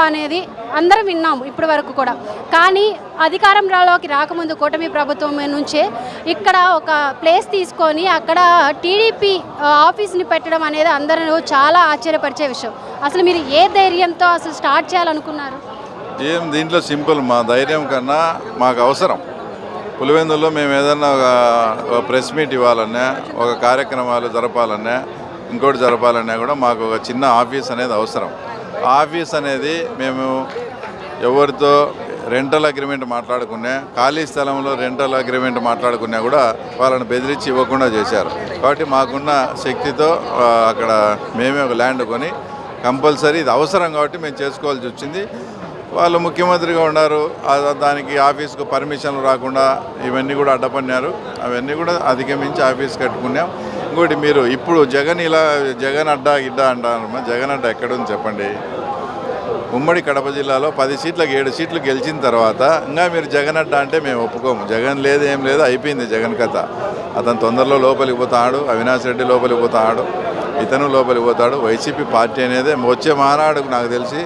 అనేది అందరం విన్నాము ఇప్పటి వరకు కూడా. కానీ అధికారంలోకి రాకముందు కూటమి ప్రభుత్వం నుంచే ఇక్కడ ఒక ప్లేస్ తీసుకొని అక్కడ టీడీపీ ఆఫీస్ని పెట్టడం అనేది అందరూ చాలా ఆశ్చర్యపరిచే విషయం. అసలు మీరు ఏ ధైర్యంతో అసలు స్టార్ట్ చేయాలనుకున్నారు? దీంట్లో సింపుల్, మా ధైర్యం కన్నా మాకు అవసరం. పులివెందుల్లో మేము ఏదన్నా ఒక ప్రెస్ మీట్ ఇవ్వాలన్నా, ఒక కార్యక్రమాలు జరపాలన్నా, ఇంకోటి జరపాలన్నా కూడా మాకు ఒక చిన్న ఆఫీస్ అనేది అవసరం. ఆఫీస్ అనేది మేము ఎవరితో రెంటల్ అగ్రిమెంట్ మాట్లాడుకున్నా, ఖాళీ స్థలంలో రెంటల్ అగ్రిమెంట్ మాట్లాడుకున్నా కూడా వాళ్ళని బెదిరించి ఇవ్వకుండా చేశారు. కాబట్టి మాకున్న శక్తితో అక్కడ మేమే ఒక ల్యాండ్ కొని కంపల్సరీ ఇది అవసరం కాబట్టి మేము చేసుకోవాల్సి వచ్చింది. వాళ్ళు ముఖ్యమంత్రిగా ఉన్నారు, దానికి ఆఫీస్కు పర్మిషన్లు రాకుండా ఇవన్నీ కూడా అడ్డపడినారు. అవన్నీ కూడా అధిగమించి ఆఫీస్ కట్టుకున్నాం. ఇంకోటి, మీరు ఇప్పుడు జగన్ అడ్డా అంటారు. జగన్ అడ్డా ఎక్కడుంది చెప్పండి? ఉమ్మడి కడప జిల్లాలో 10 సీట్లకు 7 సీట్లు గెలిచిన తర్వాత ఇంకా మీరు జగన్ అడ్డా అంటే మేము ఒప్పుకోము. జగన్ లేదు, ఏం లేదు, అయిపోయింది జగన్ కథ. అతను తొందరలో లోపలికి పోతాడు, అవినాష్ రెడ్డి లోపలికి పోతాడు, ఇతను లోపలికి పోతాడు. వైసీపీ పార్టీ అనేది వచ్చే మహానాడుకు నాకు తెలిసి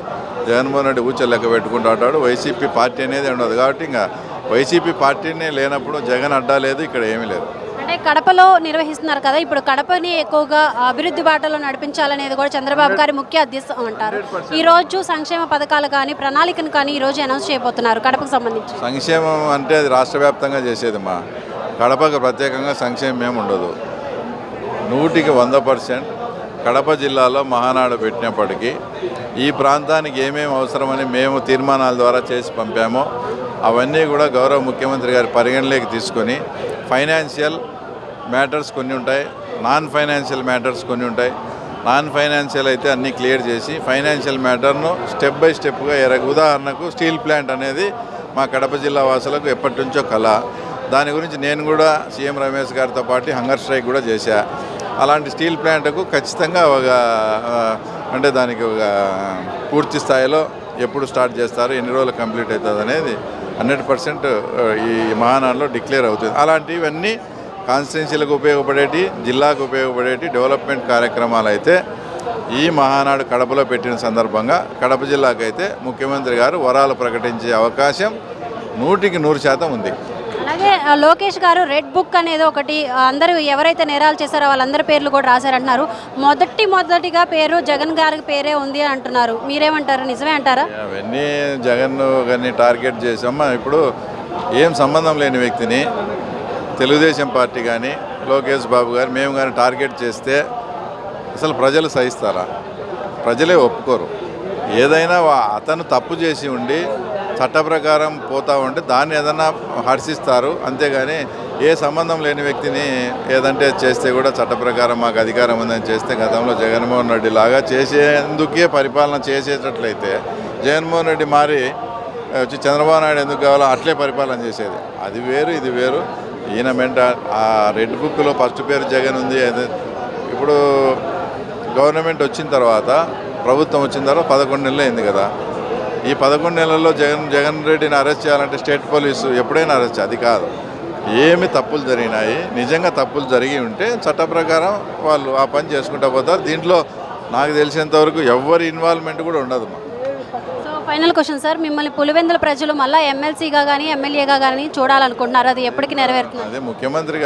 జగన్మోహన్ రెడ్డి కూర్చొని లెక్క పెట్టుకుంటాడు. వైసీపీ పార్టీ అనేది ఉండదు. కాబట్టి ఇంకా వైసీపీ పార్టీనే లేనప్పుడు జగన్ అడ్డా లేదు, ఇక్కడ ఏమీ లేదు. అంటే కడపలో నిర్వహిస్తున్నారు కదా, ఇప్పుడు కడపని ఎక్కువగా అభివృద్ధి బాటలో నడిపించాలనేది కూడా చంద్రబాబు గారి ముఖ్య ఉద్దేశం అంటారు. ఈ రోజు సంక్షేమ పథకాలు కానీ ప్రణాళికను కానీ ఈ రోజు అనౌన్స్ చేయబోతున్నారు కడపకు సంబంధించి. సంక్షేమం అంటే అది రాష్ట్ర వ్యాప్తంగా చేసేది. మా కడపకు ప్రత్యేకంగా సంక్షేమం ఏమి ఉండదు. 100% కడప జిల్లాలో మహానాడు పెట్టినప్పటికీ ఈ ప్రాంతానికి ఏమేమి అవసరమని మేము తీర్మానాల ద్వారా చేసి పంపామో అవన్నీ కూడా గౌరవ ముఖ్యమంత్రి గారి పరిగణలోకి తీసుకొని ఫైనాన్షియల్ మ్యాటర్స్ కొన్ని ఉంటాయి, నాన్ ఫైనాన్షియల్ మ్యాటర్స్ కొన్ని ఉంటాయి. నాన్ ఫైనాన్షియల్ అయితే అన్నీ క్లియర్ చేసి ఫైనాన్షియల్ మ్యాటర్ను స్టెప్ బై స్టెప్గా ఉదాహరణకు స్టీల్ ప్లాంట్ అనేది మా కడప జిల్లా వాసులకు ఎప్పటి నుంచో కళ. దాని గురించి నేను కూడా సీఎం రమేష్ గారితో పాటు హంగర్ స్ట్రైక్ కూడా చేశా. అలాంటి స్టీల్ ప్లాంట్కు ఖచ్చితంగా అంటే దానికి ఒక పూర్తి స్థాయిలో ఎప్పుడు స్టార్ట్ చేస్తారు, ఎన్ని రోజులు కంప్లీట్ అవుతుంది అనేది 100% ఈ మహానాడులో డిక్లేర్ అవుతుంది. అలాంటివన్నీ కాన్స్టిట్యున్సీలకు ఉపయోగపడేటి, జిల్లాకు ఉపయోగపడేటి డెవలప్మెంట్ కార్యక్రమాలు అయితే ఈ మహానాడు కడపలో పెట్టిన సందర్భంగా కడప జిల్లాకైతే ముఖ్యమంత్రి గారు వరాలు ప్రకటించే అవకాశం 100% ఉంది. అలాగే లోకేష్ గారు రెడ్ బుక్ అనేది ఒకటి అందరూ ఎవరైతే నేరాలు చేశారో వాళ్ళందరి పేర్లు కూడా రాశారంటున్నారు. మొదటిగా పేరు జగన్ గారి పేరే ఉంది అంటున్నారు. మీరేమంటారు, నిజమే అంటారా? అవన్నీ జగన్ గారిని టార్గెట్ చేసామా. ఇప్పుడు ఏం సంబంధం లేని వ్యక్తిని తెలుగుదేశం పార్టీ కానీ లోకేష్ బాబు గారు మేము కానీ టార్గెట్ చేస్తే అసలు ప్రజలు సహిస్తారా? ప్రజలే ఒప్పుకోరు. ఏదైనా అతను తప్పు చేసి ఉండి చట్ట ప్రకారం పోతా ఉంటే దాన్ని ఏదన్నా హర్షిస్తారు. అంతేగాని ఏ సంబంధం లేని వ్యక్తిని ఏదంటే చేస్తే కూడా చట్ట ప్రకారం మాకు అధికారం ఉందని చేస్తే గతంలో జగన్మోహన్ రెడ్డి లాగా చేసేందుకే పరిపాలన చేసేటట్లయితే జగన్మోహన్ రెడ్డి మారి వచ్చి చంద్రబాబు నాయుడు ఎందుకు కావాలో అట్లే పరిపాలన చేసేది. అది వేరు, ఇది వేరు. ఈయన ఆ రెడ్ బుక్లో ఫస్ట్ పేరు జగన్ ఉంది. ఇప్పుడు గవర్నమెంట్ వచ్చిన తర్వాత, ప్రభుత్వం వచ్చిన తర్వాత 11 నెలలు అయింది కదా. ఈ 11 నెలల్లో జగన్ రెడ్డిని అరెస్ట్ చేయాలంటే స్టేట్ పోలీసు ఎప్పుడైనా అరెస్ట్, అది కాదు. ఏమి తప్పులు జరిగినాయి, నిజంగా తప్పులు జరిగి ఉంటే చట్ట ప్రకారం వాళ్ళు ఆ పని చేసుకుంటూ పోతారు. దీంట్లో నాకు తెలిసినంతవరకు ఎవరి ఇన్వాల్వ్మెంట్ కూడా ఉండదు. సో ఫైనల్ క్వశ్చన్ సార్, మిమ్మల్ని పులివెందుల ప్రజలు మళ్ళీ ఎమ్మెల్సీగా కానీ ఎమ్మెల్యేగా కానీ చూడాలనుకుంటున్నారు, అది ఎప్పటికీ నెరవేరుతుంది? అదే ముఖ్యమంత్రి